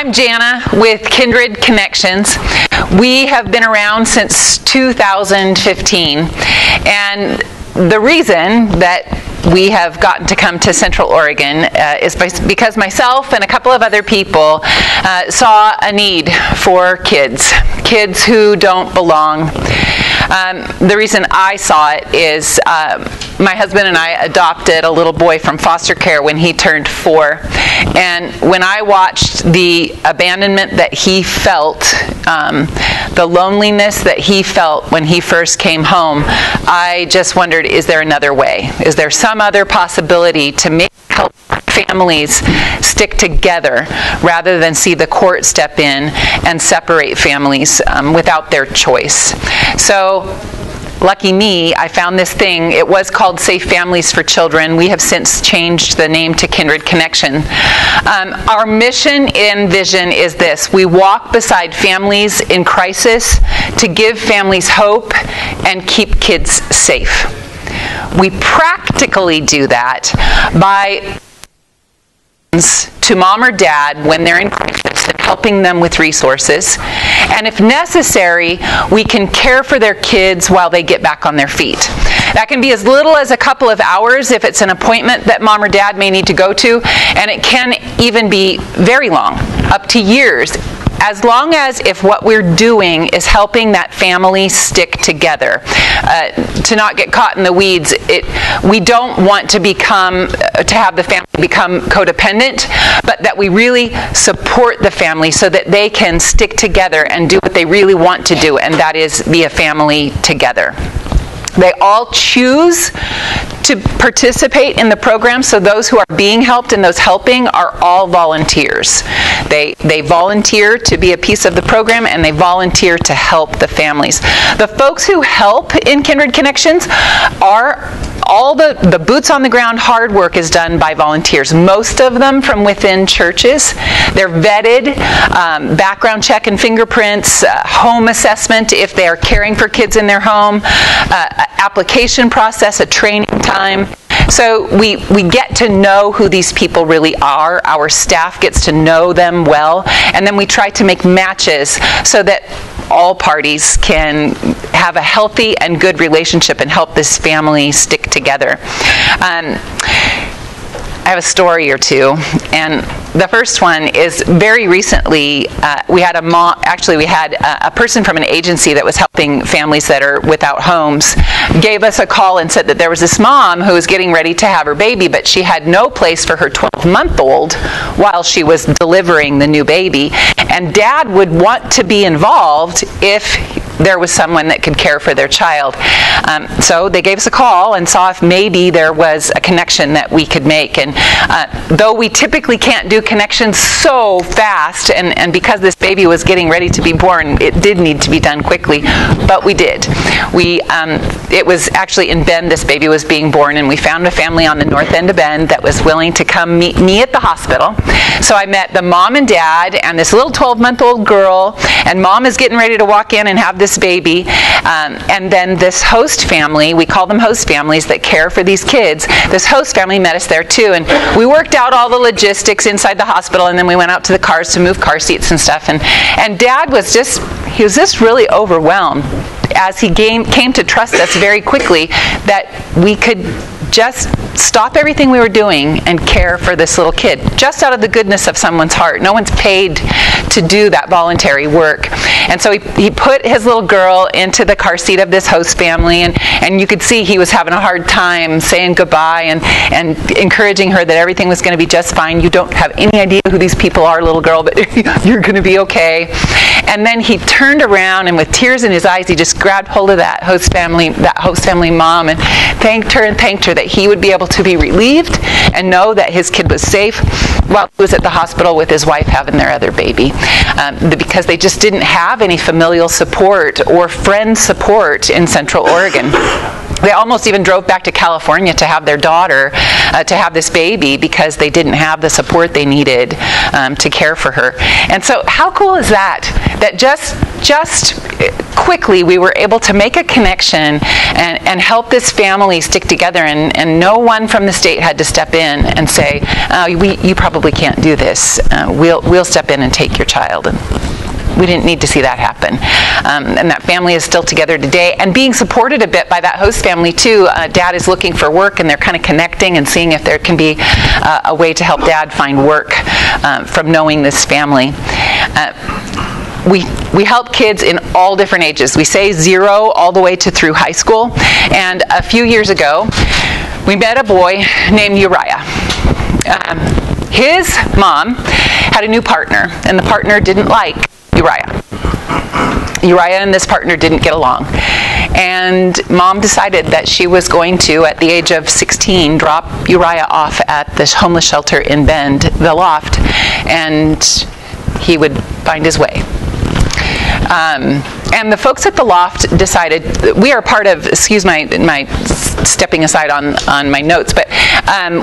I'm Jana with Kindred Connections. We have been around since 2015, and the reason that we have gotten to come to Central Oregon is because myself and a couple of other people saw a need for kids who don't belong. The reason I saw it is my husband and I adopted a little boy from foster care when he turned 4. And when I watched the abandonment that he felt, the loneliness that he felt when he first came home, I just wondered, is there another way? Is there some other possibility to help families stick together rather than see the court step in and separate families without their choice? So, lucky me, I found this thing. It was called Safe Families for Children. We have since changed the name to Kindred Connection. Our mission and vision is this: we walk beside families in crisis to give families hope and keep kids safe. We practically do that by to mom or dad when they're in crisis and helping them with resources. And if necessary, we can care for their kids while they get back on their feet. That can be as little as a couple of hours if it's an appointment that mom or dad may need to go to, and it can even be very long, up to years, as long as if what we're doing is helping that family stick together. To not get caught in the weeds, we don't want to have the family become codependent, but that we really support the family so that they can stick together and do what they really want to do, and that is be a family together. They all choose to participate in the program, so those who are being helped and those helping are all volunteers. They volunteer to be a piece of the program, and they volunteer to help the families. The folks who help in Kindred Connections are all the boots on the ground hard work is done by volunteers, most of them from within churches. They're vetted, background check and fingerprints, home assessment if they are caring for kids in their home, application process, a training time. So we get to know who these people really are. Our staff gets to know them well, and then we try to make matches so that all parties can have a healthy and good relationship and help this family stick together. I have a story or two, and the first one is very recently we had a person from an agency that was helping families that are without homes gave us a call and said that there was this mom who was getting ready to have her baby, but she had no place for her 12-month-old while she was delivering the new baby, and dad would want to be involved if there was someone that could care for their child. So they gave us a call and saw if maybe there was a connection that we could make. And though we typically can't do connections so fast, and because this baby was getting ready to be born, it did need to be done quickly, but we did. It was actually in Bend this baby was being born, and we found a family on the north end of Bend that was willing to come meet me at the hospital. So I met the mom and dad and this little 12-month-old girl, and mom is getting ready to walk in and have this baby, and then this host family, we call them host families that care for these kids, this host family met us there too, and we worked out all the logistics inside the hospital, and then we went out to the cars to move car seats and stuff, and dad was just really overwhelmed as he came to trust us very quickly that we could just stop everything we were doing and care for this little kid, just out of the goodness of someone's heart. No one's paid to do that voluntary work. And so he put his little girl into the car seat of this host family, and you could see he was having a hard time saying goodbye and encouraging her that everything was going to be just fine. You don't have any idea who these people are, little girl, but you're going to be okay. And then he turned around, and with tears in his eyes, he just grabbed hold of that host family mom, and thanked her that he would be able to be relieved and know that his kid was safe while he was at the hospital with his wife having their other baby, because they just didn't have any familial support or friend support in Central Oregon. They almost even drove back to California to have their daughter, to have this baby, because they didn't have the support they needed to care for her. And so how cool is that? That just quickly we were able to make a connection and help this family stick together, and no one from the state had to step in and say, you probably can't do this. We'll step in and take your child. And we didn't need to see that happen. And that family is still together today and being supported a bit by that host family too. Dad is looking for work, and they're kind of connecting and seeing if there can be a way to help Dad find work from knowing this family. We help kids in all different ages. We say 0 all the way to through high school. And a few years ago, we met a boy named Uriah. His mom had a new partner, and the partner didn't like Uriah. Uriah and this partner didn't get along. And Mom decided that she was going to, at the age of 16, drop Uriah off at this homeless shelter in Bend, the Loft, and he would find his way. And the folks at the Loft decided, we are part of, excuse my stepping aside on my notes, but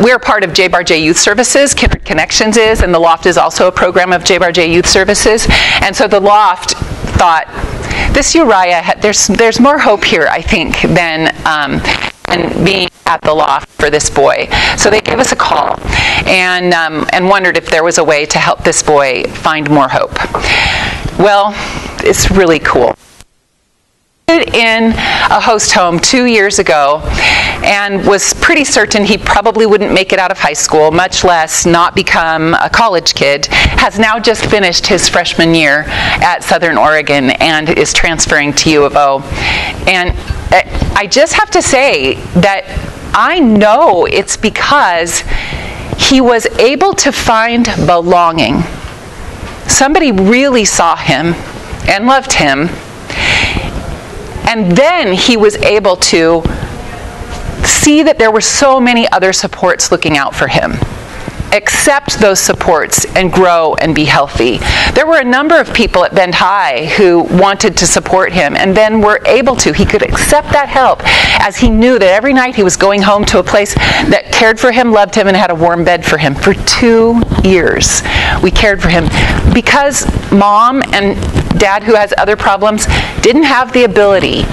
we're part of JBarJ Youth Services. Kindred Connections is, and the Loft is also a program of JBarJ Youth Services. And so the Loft thought, this Uriah, there's more hope here, I think, than being at the Loft for this boy. So they gave us a call and wondered if there was a way to help this boy find more hope. Well, it's really cool. In a host home 2 years ago and was pretty certain he probably wouldn't make it out of high school, much less not become a college kid, has now just finished his freshman year at Southern Oregon and is transferring to U of O. And I just have to say that I know it's because he was able to find belonging. Somebody really saw him and loved him. And then he was able to see that there were so many other supports looking out for him. Accept those supports and grow and be healthy. There were a number of people at Bend High who wanted to support him and then were able to. He could accept that help as he knew that every night he was going home to a place that cared for him, loved him, and had a warm bed for him. For 2 years, we cared for him because Mom and Dad, who has other problems, didn't have the ability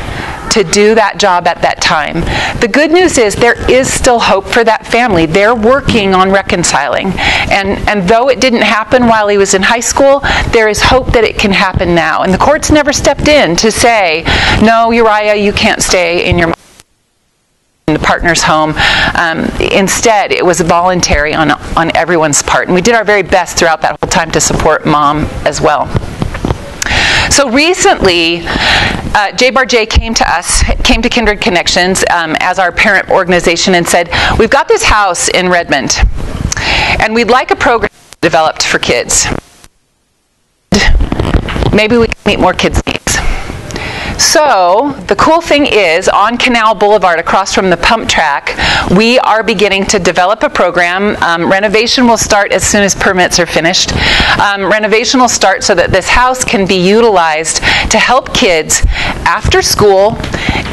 to do that job at that time. The good news is there is still hope for that family. They're working on reconciling. And though it didn't happen while he was in high school, there is hope that it can happen now. And the courts never stepped in to say, no, Uriah, you can't stay in your partner's home. Instead, it was voluntary on everyone's part. And we did our very best throughout that whole time to support Mom as well. So recently, JBarJ came to Kindred Connections as our parent organization and said, we've got this house in Redmond, and we'd like a program developed for kids. Maybe we can meet more kids' needs. So the cool thing is, on Canal Boulevard, across from the pump track, we are beginning to develop a program. Renovation will start as soon as permits are finished. Renovation will start so that this house can be utilized to help kids after school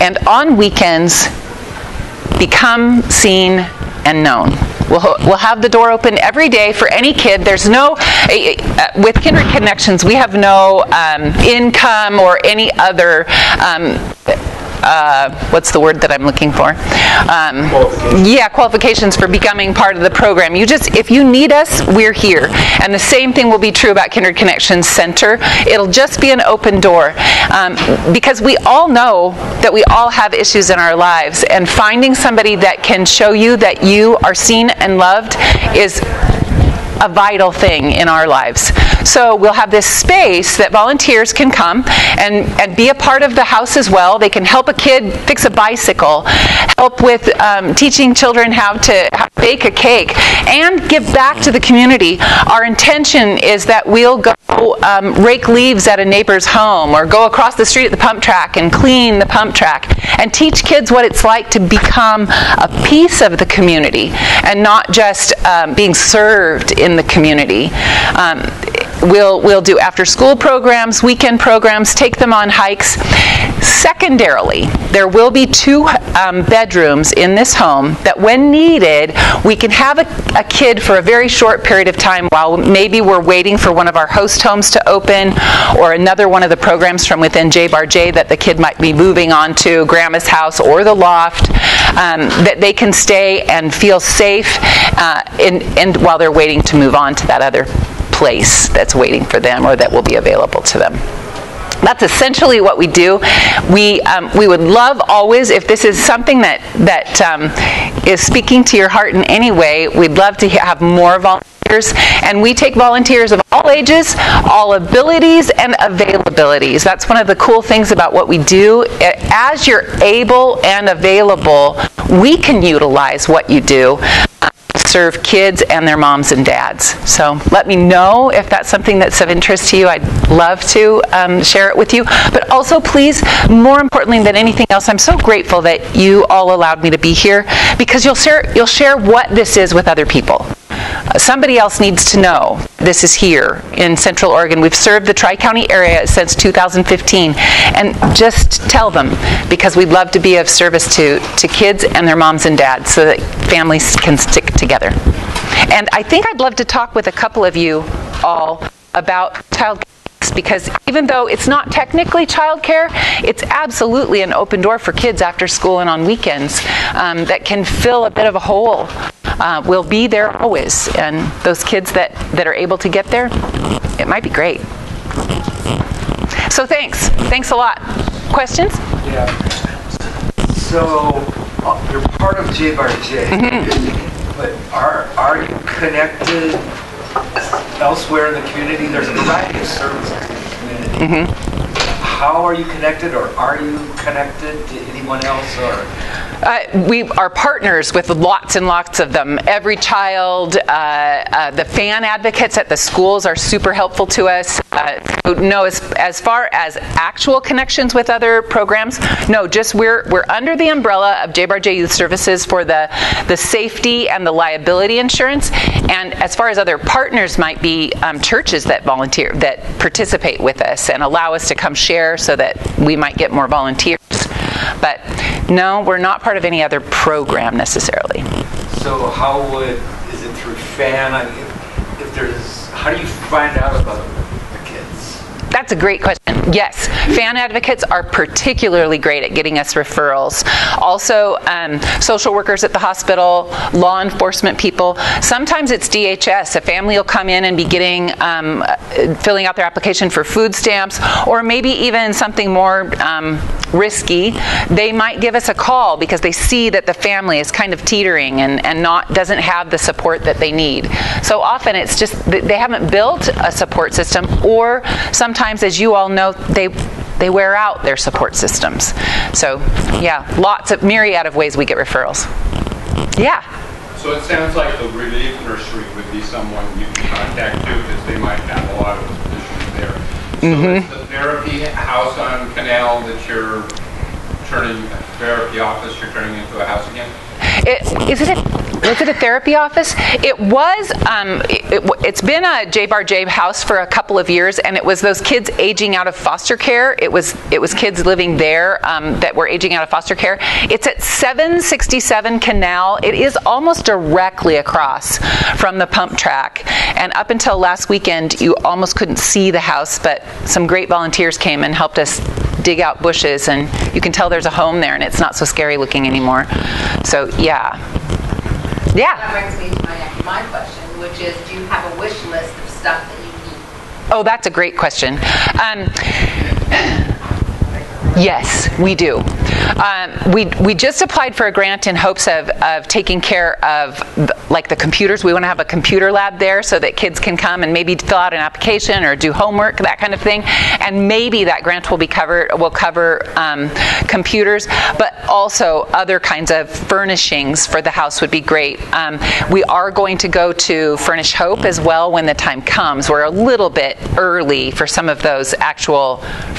and on weekends become seen and known. We'll have the door open every day for any kid. There's no, with Kindred Connections, we have no income or any other, what's the word that I'm looking for? Qualifications for becoming part of the program. If you need us, we're here. And the same thing will be true about Kindred Connections Center. It'll just be an open door. Because we all know that we all have issues in our lives, and finding somebody that can show you that you are seen and loved is a vital thing in our lives. So we'll have this space that volunteers can come and be a part of the house as well. They can help a kid fix a bicycle, help with teaching children how to bake a cake, and give back to the community. Our intention is that we'll go rake leaves at a neighbor's home, or go across the street at the pump track and clean the pump track, and teach kids what it's like to become a piece of the community and not just being served in the community. We'll do after-school programs, weekend programs, take them on hikes. Secondarily, there will be 2 bedrooms in this home that when needed, we can have a kid for a very short period of time while maybe we're waiting for one of our host homes to open or another one of the programs from within JBRJ that the kid might be moving on to, grandma's house or the loft, that they can stay and feel safe and while they're waiting to move on to that other place that's waiting for them or that will be available to them. That's essentially what we do. We would love always, if this is something that is speaking to your heart in any way, we'd love to have more volunteers. And we take volunteers of all ages, all abilities, and availabilities. That's one of the cool things about what we do. As you're able and available, we can utilize what you do. Serve kids and their moms and dads. So let me know if that's something that's of interest to you. I'd love to share it with you. But also, please, more importantly than anything else, I'm so grateful that you all allowed me to be here, because you'll share what this is with other people. Somebody else needs to know this is here in Central Oregon. We've served the Tri-County area since 2015, and just tell them, because we'd love to be of service to kids and their moms and dads so that families can stick together. And I think I'd love to talk with a couple of you all about childcare, because even though it's not technically childcare, it's absolutely an open door for kids after school and on weekends that can fill a bit of a hole. We'll be there always, and those kids that are able to get there, it might be great. So thanks a lot. Questions? Yeah. So you're part of JBRJ, but are you connected elsewhere in the community? There's a variety of services in the community. How are you connected, or are you connected to anyone else? Or we are partners with lots and lots of them. Every child, the fan advocates at the schools are super helpful to us. No, as far as actual connections with other programs, no, just we're under the umbrella of JBRJ Youth Services for the safety and the liability insurance. And as far as other partners might be churches that volunteer, that participate with us and allow us to come share so that we might get more volunteers. But no, we're not part of any other program necessarily. So is it through fan? How do you find out about the kids? That's a great question. Yes, fan advocates are particularly great at getting us referrals. Also, social workers at the hospital, law enforcement people. Sometimes it's DHS. A family will come in and be getting, filling out their application for food stamps, or maybe even something more risky. They might give us a call because they see that the family is kind of teetering and doesn't have the support that they need. So often it's just they haven't built a support system, or sometimes, as you all know, they wear out their support systems. So yeah, myriad of ways we get referrals. Yeah. So it sounds like the relief nursery would be someone you can contact too, because they might have a lot of positions there. So it's the therapy house on Canal that you're turning, a therapy office you're turning into a house again? Was it a therapy office? It was. It's been a JBRJ house for a couple of years, and it was those kids aging out of foster care. It was kids living there that were aging out of foster care. It's at 767 Canal. It is almost directly across from the pump track. And up until last weekend, you almost couldn't see the house, but some great volunteers came and helped us dig out bushes, and you can tell there's a home there, and it's not so scary looking anymore. So yeah. That brings me to my question, which is, do you have a wish list of stuff that you need? Oh, that's a great question. Yes, we do. We just applied for a grant in hopes of taking care of the computers. We want to have a computer lab there so that kids can come and maybe fill out an application or do homework, that kind of thing. And maybe that grant will cover computers, but also other kinds of furnishings for the house would be great. We are going to go to Furnish Hope as well when the time comes. We're a little bit early for some of those actual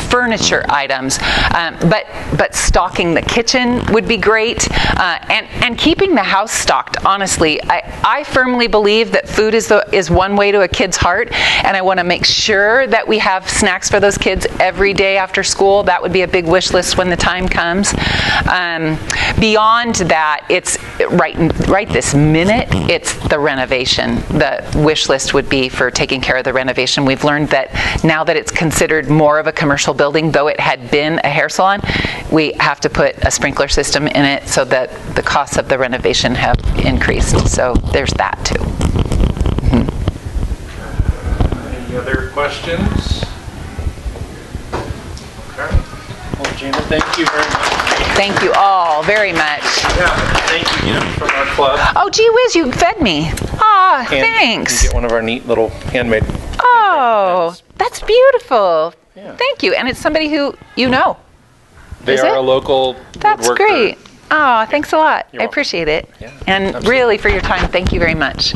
furniture items, but stock stocking the kitchen would be great, and keeping the house stocked. Honestly, I firmly believe that food is one way to a kid's heart, and I want to make sure that we have snacks for those kids every day after school. That would be a big wish list when the time comes. Beyond that, it's right this minute, it's the renovation. The wish list would be for taking care of the renovation. We've learned that now that it's considered more of a commercial building, though it had been a hair salon, we have to put a sprinkler system in it so that the costs of the renovation have increased. So there's that too. Any other questions? Okay. Well, Jana, thank you very much. Thank you all very much. Yeah, thank you from our club. Oh, gee whiz, you fed me. Ah, And thanks. you get one of our neat little handmade. Oh, that's beautiful. Yeah. Thank you. And it's somebody who you know. They Is are it? a local That's woodworker. great. Oh, thanks a lot. You're I welcome. appreciate it. Yeah, And absolutely. really, for your time, thank you very much.